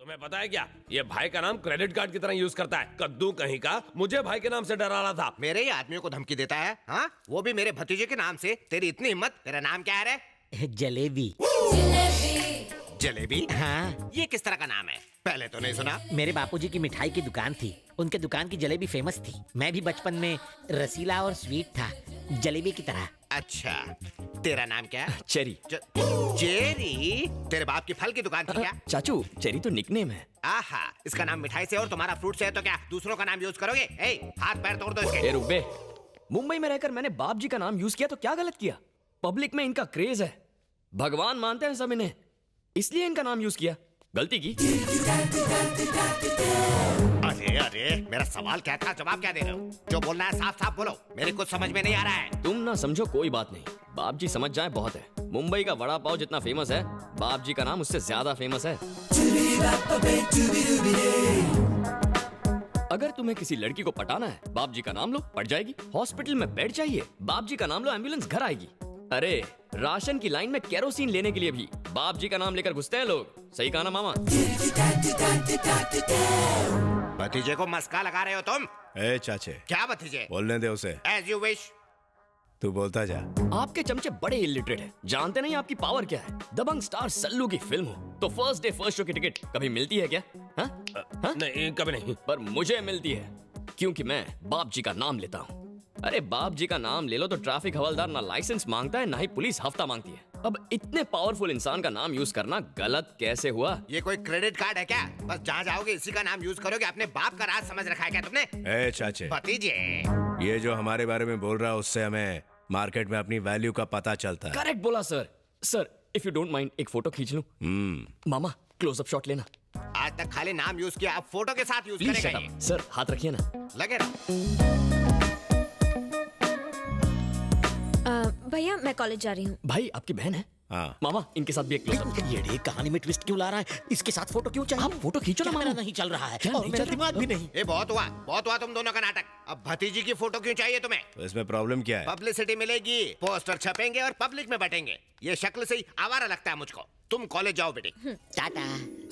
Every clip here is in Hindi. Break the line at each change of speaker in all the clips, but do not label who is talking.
तुम्हें पता है क्या, ये भाई का नाम क्रेडिट कार्ड की तरह यूज करता है। कद्दू कहीं का मुझे भाई के नाम से डरा रहा था।
मेरे ही आदमियों को धमकी देता है, हाँ? वो भी मेरे भतीजे के नाम से। तेरी इतनी हिम्मत। तेरा नाम क्या है रे?
जलेबी।
जलेबी?
हाँ।
ये किस तरह का नाम है? पहले तो नहीं सुना।
मेरे बापूजी की मिठाई की दुकान थी, उनके दुकान की जलेबी फेमस थी। मैं भी बचपन में रसीला और स्वीट था, जलेबी की तरह।
अच्छा, तेरा नाम क्या है?
चेरी।
चेरी? तेरे बाप की फल की दुकान थी क्या?
चाचू, चेरी तो निकनेम है।
आहा, इसका नाम मिठाई से और तुम्हारा फ्रूट से है तो क्या दूसरों का नाम यूज करोगे? ए, हाथ पैर तोड़ दो इसके।
ए रुक बे, मुंबई में रहकर मैंने बाप जी का नाम यूज किया तो क्या गलत किया? पब्लिक में इनका क्रेज है, भगवान मानते हैं सब इन्हें, इसलिए इनका नाम यूज किया। गलती की।
अरे अरे, मेरा सवाल क्या था, जवाब क्या दे रहे हो? जो बोलना है साफ साफ बोलो, मेरे कुछ समझ में नहीं आ रहा है।
तुम ना समझो कोई बात नहीं, बाप जी समझ जाए बहुत है। मुंबई का वड़ा पाव जितना फेमस है, बाप जी का नाम उससे ज्यादा फेमस है। अगर तुम्हें किसी लड़की को पटाना है, बाप जी का नाम लो, पट जाएगी। हॉस्पिटल में बेड चाहिए, बाप जी का नाम लो, एम्बुलेंस घर आएगी। अरे राशन की लाइन में केरोसिन लेने के लिए भी बाप जी का नाम लेकर घुसते हैं लोग। सही कहा ना मामा?
भतीजे को मस्का लगा रहे हो तुम?
ए चाचे,
क्या भतीजे?
बोलने दे उसे।
As you wish.
तू बोलता जा।
आपके चमचे बड़े इलिटरेट हैं, जानते नहीं आपकी पावर क्या है। दबंग स्टार सल्लू की फिल्म हो तो फर्स्ट डे फर्स्ट शो की टिकट कभी मिलती है क्या? हा?
नहीं, कभी नहीं।
पर मुझे मिलती है, क्योंकि मैं बाप जी का नाम लेता हूँ। अरे बाप जी का नाम ले लो तो ट्रैफिक हवलदार ना लाइसेंस मांगता है, ना ही पुलिस हफ्ता मांगती है। अब इतने पावरफुल इंसान का नाम यूज करना गलत कैसे हुआ?
ये कोई क्रेडिट कार्ड है क्या? बस जहाँ जाओगे इसी का नाम यूज करोगे? अपने बाप का राज समझ रखा है क्या तुमने?
ए चाचे,
भतीजे,
ये जो हमारे बारे में बोल रहा है उससे हमें मार्केट में अपनी वैल्यू का पता चलता है।
करेक्ट बोला sir. Sir if you don't mind एक फोटो खींच लूं? मामा क्लोजअप शॉट लेना।
आज तक खाली नाम यूज किया, अब फोटो के साथ यूज
प्लीज
करेगा
शट
ये।
अप। सर हाथ रखिए ना।
लगे रहो।
भैया मैं कॉलेज जा रही हूँ।
भाई आपकी बहन है?
हाँ।
मामा इनके साथ भी एक क्लोजअप।
ये कहानी में ट्विस्ट क्यों ला रहा है? इसके साथ फोटो क्यों चाहिए?
आप फोटो खींचो ना
कैमरा
मामा।
नहीं चल रहा है
क्या
और
नहीं
मेरा
चल रहा?
दिमाग भी नहीं।
ये बहुत हुआ तुम दोनों का नाटक। अब भतीजी की फोटो क्यों चाहिए तुम्हें?
तो इसमें प्रॉब्लम क्या है?
पब्लिसिटी मिलेगी, पोस्टर छपेंगे और पब्लिक में बटेंगे। ये शक्ल से ही आवारा लगता है मुझको। तुम कॉलेज जाओ बेटी।
टाटा।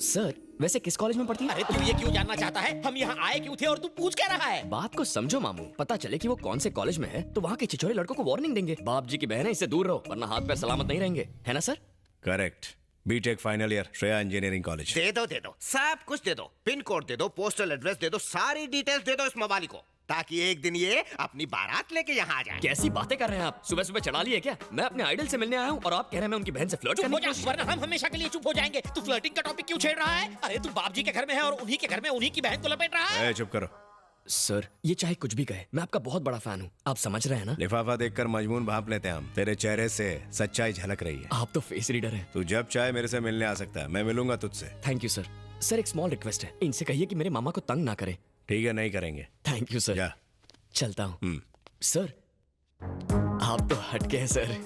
सर वैसे किस कॉलेज में पढ़ती है?
अरे तू ये क्यों जानना चाहता है? हम यहाँ आए क्यों थे और तू पूछ क्या रहा है?
बात को समझो मामू, पता चले कि वो कौन से कॉलेज में है तो वहाँ के छिछोरे लड़कों को वार्निंग देंगे। बाप जी की बहन है, इससे दूर रहो वरना हाथ पैर सलामत नहीं रहेंगे, है ना sir?
Correct. B Tech final year, Shreya engineering college.
दे दो सब कुछ दे दो। पिन कोड दे दो, पोस्टल एड्रेस दे दो, सारी डिटेल्स दे दो इस मवाली को, ताकि एक दिन ये अपनी बारात लेके यहाँ आ जाए।
कैसी बातें कर रहे हैं आप? सुबह सुबह चढ़ा लिए क्या? मैं अपने आइडल से मिलने आया हूँ और आप कह रहे हैं मैं उनकी बहन से फ्लर्ट करने की कोशिश।
वरना हम हमेशा के लिए चुप हो जाएंगे। तू फ्लर्टिंग का टॉपिक क्यों छेड़ रहा है? अरे तू बाप जी के घर में है और उन्हीं के घर में उन्हीं की बहन को लपेट रहा है।
चुप करो।
सर ये चाहे कुछ भी कहे, मैं आपका बहुत बड़ा फैन हूँ, आप समझ रहे हैं ना?
लिफाफा देखकर मजमून भांप लेते हैं हम। तेरे चेहरे से सच्चाई झलक रही है।
आप तो फेस रीडर हैं।
तू जब चाहे मेरे से मिलने आ सकता है, मैं मिलूंगा तुझसे।
Thank you sir. सर एक स्मॉल रिक्वेस्ट है, इनसे कहिए कि मेरे मामा को तंग ना करें।
ठीक है, नहीं करेंगे।
Thank you sir.
जा।
चलता हूँ। सर आप तो हटके हैं सर।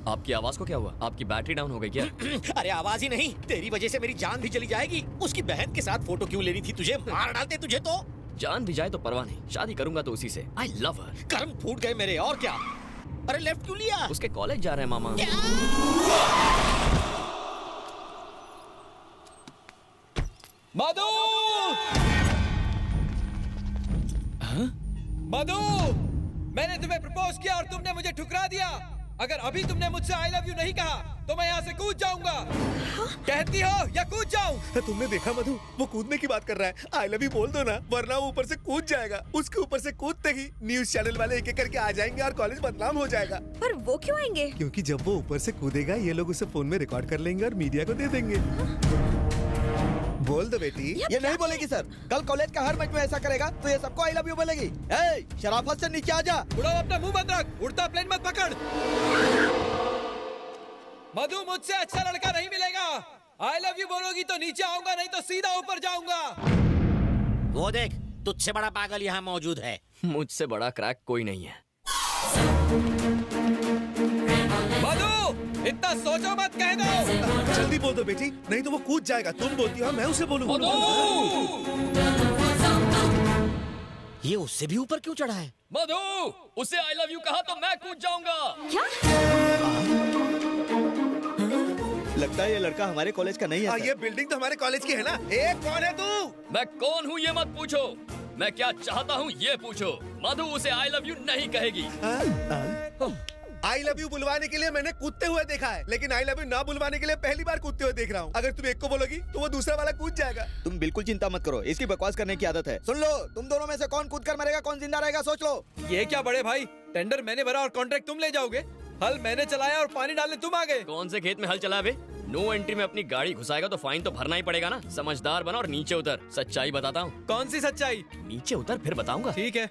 आपकी आवाज को क्या हुआ? आपकी बैटरी डाउन हो गई क्या?
अरे आवाज ही नहीं, तेरी वजह से मेरी जान भी चली जाएगी। उसकी बहन के साथ फोटो क्यों लेनी थी तुझे? मार डालते तुझे तो।
जान भी जाए तो परवाह नहीं, शादी करूंगा तो उसी से। आई लव हर।
कर्म फूट गए मेरे, और क्या। अरे लेफ्ट क्यों लिया?
उसके कॉलेज जा रहे हैं मामा।
मधु! मधु! मैंने तुम्हें प्रपोज किया और तुमने मुझे ठुकरा दिया। अगर अभी तुमने मुझसे आई लव यू नहीं कहा तो मैं यहाँ से कूद जाऊंगा। कहती हो या कूद जाऊं?
तुमने देखा मधु, वो कूदने की बात कर रहा है। आई लव यू बोल दो ना, वरना वो ऊपर से कूद जाएगा। उसके ऊपर से कूदते ही न्यूज चैनल वाले एक एक करके आ जाएंगे और कॉलेज बदनाम हो जाएगा।
पर वो क्यों आएंगे?
क्योंकि जब वो ऊपर से कूदेगा ये लोग उसे फोन में रिकॉर्ड कर लेंगे और मीडिया को दे देंगे। बोल दो बेटी।
ये नहीं बोलेगी सर। कल कॉलेज का हर मैच में ऐसा करेगा तो ये सबको आई लव यू बोलेगी। ए, शराफत से नीचे आ जा। उड़ो अपना मुंह बंद रख, उड़ता प्लेन मत पकड़। मधु मुझसे अच्छा लड़का नहीं मिलेगा। आई लव यू बोलोगी तो नीचे आऊंगा, नहीं तो सीधा ऊपर जाऊंगा।
वो देख, तुझसे बड़ा पागल यहाँ मौजूद है।
मुझसे बड़ा क्रैक कोई नहीं है।
मधु इतना सोचो मत, कह दो।
जल्दी बोल दो बेटी, नहीं तो वो कूद जाएगा। तुम बोलती हो मैं उसे बोलूंगा।
ये उससे भी ऊपर क्यों चढ़ा है?
मधु उसे आई लव यू कहा तो मैं कूद जाऊंगा।
क्या?
लगता है ये लड़का हमारे कॉलेज का नहीं है
ये बिल्डिंग तो हमारे कॉलेज की है ना। ए कौन है तू?
मैं कौन हूँ ये मत पूछो, मैं क्या चाहता हूँ ये पूछो। मधु उसे आई लव यू नहीं कहेगी।
आई लव यू बुलवाने के लिए मैंने कूदते हुए देखा है, लेकिन आई लव यू ना बुलवाने के लिए पहली बार कूदते हुए देख रहा हूँ। अगर तुम एक को बोलोगी तो वो दूसरा वाला कूद जाएगा।
तुम बिल्कुल चिंता मत करो, इसकी बकवास करने की आदत है। सुन लो, तुम दोनों में से कौन कूद कर मरेगा, कौन जिंदा रहेगा, सोच लो।
ये क्या बड़े भाई, टेंडर मैंने भरा और कॉन्ट्रैक्ट तुम ले जाओगे। हल मैंने चलाया और पानी डालने तुम आ गए।
कौन से खेत में हल चला बे? नो एंट्री में अपनी गाड़ी घुसाएगा तो फाइन तो भरना ही पड़ेगा ना। समझदार बना और नीचे उतर। सच्चाई बताता हूँ।
कौन सी सच्चाई?
नीचे उतर फिर बताऊंगा।
ठीक है।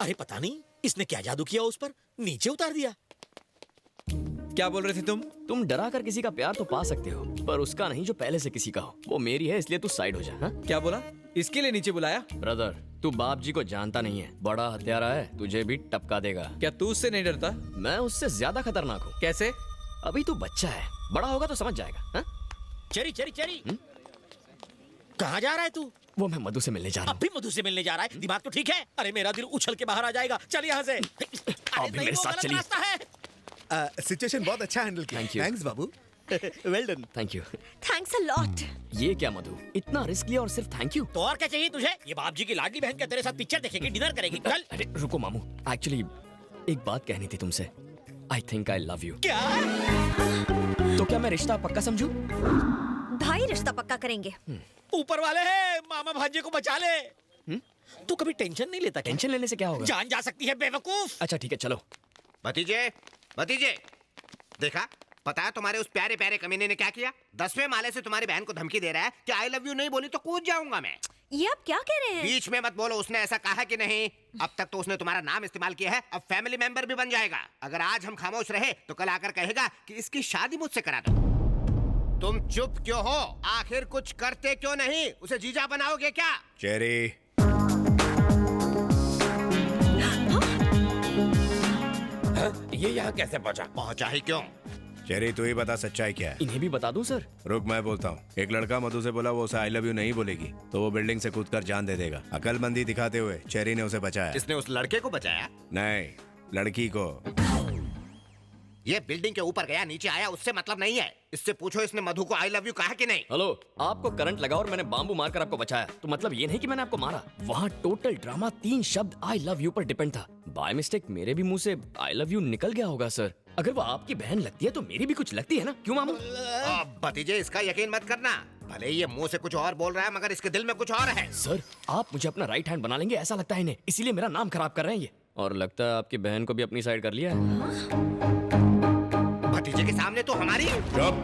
अरे पता नहीं इसने क्या जादू किया उस पर, नीचे उतार दिया।
क्या बोल रहे थे तुम?
तुम डरा कर किसी का प्यार तो पा सकते हो, पर उसका नहीं जो पहले से किसी का हो। वो मेरी है इसलिए तू साइड हो जा। हाँ?
क्या बोला? इसके लिए नीचे बुलाया?
ब्रदर, तू बाप जी को जानता नहीं है, बड़ा हत्यारा है, तुझे भी टपका देगा।
क्या तू उससे नहीं डरता?
मैं उससे ज्यादा खतरनाक हूँ।
कैसे?
अभी तू बच्चा है, बड़ा होगा तो समझ जाएगा। हाँ?
चेरी चेरी चेरी, कहाँ जा रहा है तू?
वो मैं मधु से मिलने जा रहा
अब भी मधु से मिलने जा रहा है? दिमाग तो ठीक है? अरे मेरा दिल उछल के बाहर आ जाएगा। चल यहाँ से।
आप भी मेरे साथ चलिए।
रास्ता है।
सिचुएशन बहुत अच्छा हैंडल किया।
Thank you.
Thanks Babu.
Well done.
Thank you.
Thanks a lot.
ये क्या मधु, इतना रिस्क लिया और सिर्फ थैंक यू?
तो और क्या चाहिए तुझे? ये बाप जी की लाडली बहन क्या तेरे साथ पिक्चर देखेगी, डिनर करेगी? चल।
अरे रुको मामू, एक्चुअली एक बात कहनी थी तुमसे। I think I love you.
क्या?
तो क्या मैं रिश्ता पक्का समझूं?
भाई रिश्ता पक्का करेंगे।
ऊपर वाले है, मामा भांजे को बचा ले। तू कभी टेंशन नहीं लेता?
टेंशन लेने से क्या होगा?
जान जा सकती है बेवकूफ।
अच्छा ठीक है चलो।
भतीजे, भतीजे, देखा? पता है तुम्हारे उस प्यारे प्यारे कमीने ने क्या किया? 10वें माले से तुम्हारी बहन को धमकी दे रहा है कि आई लव यू नहीं बोली तो कूद जाऊंगा मैं।
ये आप क्या कह रहे हैं?
बीच में मत बोलो, उसने ऐसा कहा कि नहीं? अब तक तो उसने तुम्हारा नाम इस्तेमाल किया है, अब फैमिली मेंबर भी बन जाएगा। अगर आज हम खामोश रहे तो कल आकर कहेगा कि इसकी शादी मुझसे करा दो। तुम चुप क्यों हो? आखिर कुछ करते क्यों नहीं? उसे जीजा बनाओगे क्या?
चेरी,
ये यहाँ कैसे पहुँचा?
पहुंचा ही क्यों?
चेरी तू ही बता सच्चाई क्या है।
इन्हें भी बता दूं सर?
रुक मैं बोलता हूँ। एक लड़का मधु से बोला वो उसे आई लव यू नहीं बोलेगी तो वो बिल्डिंग से कूदकर जान दे देगा। अकलमंदी दिखाते हुए चेरी ने उसे बचाया।
इसने उस लड़के को बचाया?
नहीं, लड़की को।
ये बिल्डिंग के ऊपर गया नीचे आया उससे मतलब नहीं है। इससे पूछो इसने मधु को आई लव यू कहा कि नहीं?
हेलो, आपको करंट लगा और मैंने बाम्बू मारकर आपको बचाया, तो मतलब ये नहीं कि मैंने आपको मारा। वहाँ टोटल ड्रामा 3 शब्द आई लव यू पर डिपेंड था। बाय मिस्टेक मेरे भी मुंह से आई लव यू निकल गया होगा सर। अगर वो आपकी बहन लगती है तो मेरी भी कुछ लगती है ना, क्यों मामू?
भतीजे इसका यकीन मत करना। भले ही ये मुंह से कुछ और बोल रहा है मगर इसके दिल में कुछ और है।
सर आप मुझे अपना राइट हैंड बना लेंगे ऐसा लगता है इन्हें, इसीलिए मेरा नाम खराब कर रहे हैं ये। और लगता है आपकी बहन को भी अपनी साइड कर लिया है।
भतीजे के सामने तो हमारी।
चुप।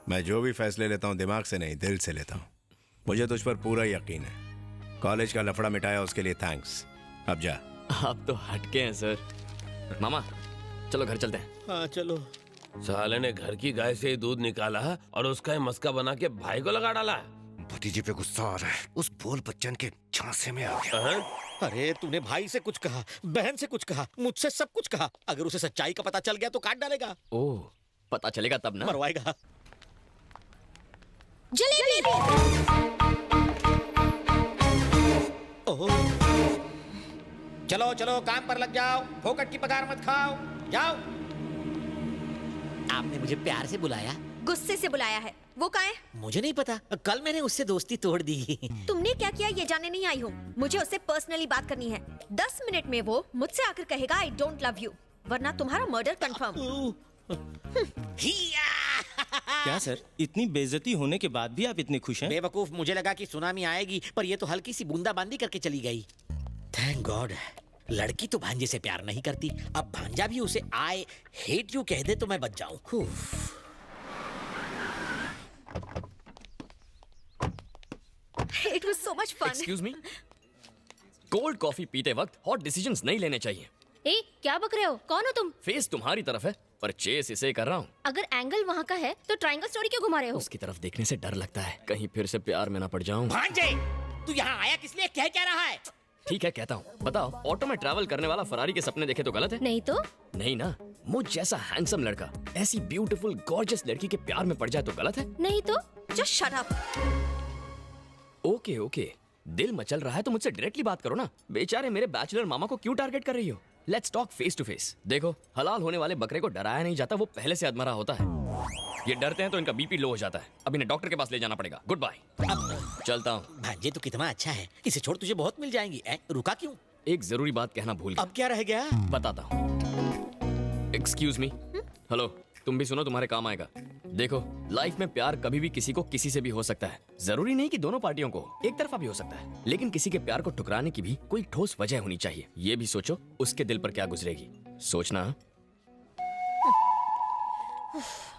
मैं जो भी फैसले लेता हूँ दिमाग से नहीं दिल से लेता हूँ। मुझे तुझ पर पूरा यकीन है। कॉलेज का लफड़ा मिटाया उसके लिए थैंक्स। अब जा।
आप तो हटके हैं सर। मामा चलो घर चलते हैं।
हाँ चलो।
साले ने घर की गाय से ही दूध निकाला और उसका ही मस्का बना के भाई को लगा डाला।
भतीजे पे गुस्सा आ रहा है। उस बोल बच्चन के झांसे में आ गया।
अरे तूने भाई से कुछ कहा, बहन से कुछ कहा, मुझसे सब कुछ कहा। अगर उसे सच्चाई का पता चल गया तो काट डालेगा।
ओह, पता चलेगा तब ना।
मरवाएगा।
जलेबी।
ओह, चलो चलो काम पर लग जाओ, फोकट की पगार मत खाओ, जाओ। आपने मुझे प्यार से बुलाया?
गुस्से से बुलाया है। वो कहाँ है?
मुझे नहीं पता, कल मैंने उससे दोस्ती तोड़ दी।
तुमने क्या किया ये जानने नहीं आई हूँ। मुझे उससे पर्सनली बात करनी है। 10 मिनट में वो मुझसे आकर कहेगा आई डोंट लव यू, वरना तुम्हारा मर्डर कंफर्म।
क्या सर, इतनी बेइज्जती होने के बाद भी आप इतने खुश हैं?
बेवकूफ, मुझे लगा कि सुनामी आएगी, पर ये तो हल्की सी बूंदाबांदी करके चली गई। Thank God. लड़की तो भांजे से प्यार नहीं करती, अब भांजा भी उसे आई हेट यू कह दे तो मैं बच जाऊं।
It was so much fun.
Excuse me, cold coffee पीते वक्त हॉट डिसीजंस नहीं लेने चाहिए।
ए, क्या बक रहे हो? कौन हो तुम?
फेस तुम्हारी तरफ है पर चेस इसे कर रहा हूँ।
अगर एंगल वहाँ का है तो ट्रायंगल स्टोरी क्यों घुमा रहे हो?
उसकी तरफ देखने से डर लगता है कहीं फिर से प्यार में ना पड़ जाऊं।
भांजे, तू यहाँ आया किस लिए? कह क्या रहा है?
ठीक है कहता हूँ। बताओ, ऑटो में ट्रैवल करने वाला फरारी के सपने देखे तो गलत है?
नहीं तो?
नहीं ना। मुझ जैसा हैंडसम लड़का ऐसी ब्यूटीफुल गॉर्जियस लड़की के प्यार में पड़ जाए तो गलत है?
नहीं तो?
Just shut up.
ओके, दिल मचल रहा है तो मुझसे डायरेक्टली बात करो ना। बेचारे मेरे बैचलर मामा को क्यों टारगेट कर रही हो? Let's talk face to face. देखो, हलाल होने वाले बकरे को डराया नहीं जाता, वो पहले से अधमरा होता है। ये डरते हैं तो इनका बीपी लो हो जाता है। अब इन्हें डॉक्टर के पास ले जाना पड़ेगा। Goodbye. चलता हूँ।
भांजे तो कितना अच्छा है, इसे छोड़ तुझे बहुत मिल जाएंगी। रुका क्यों?
एक जरूरी बात कहना भूल गया।
अब क्या रह गया?
बताता हूँ। Excuse me. हेलो, तुम भी सुनो, तुम्हारे काम आएगा। देखो, लाइफ में प्यार कभी भी किसी को किसी से भी हो सकता है। जरूरी नहीं कि दोनों पार्टियों को, एक तरफा भी हो सकता है। लेकिन किसी के प्यार को ठुकराने की भी कोई ठोस वजह होनी चाहिए। ये भी सोचो उसके दिल पर क्या गुजरेगी। सोचना।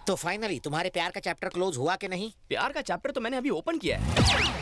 तो फाइनली तुम्हारे प्यार का चैप्टर क्लोज हुआ कि नहीं?
प्यार का चैप्टर तो मैंने अभी ओपन किया है।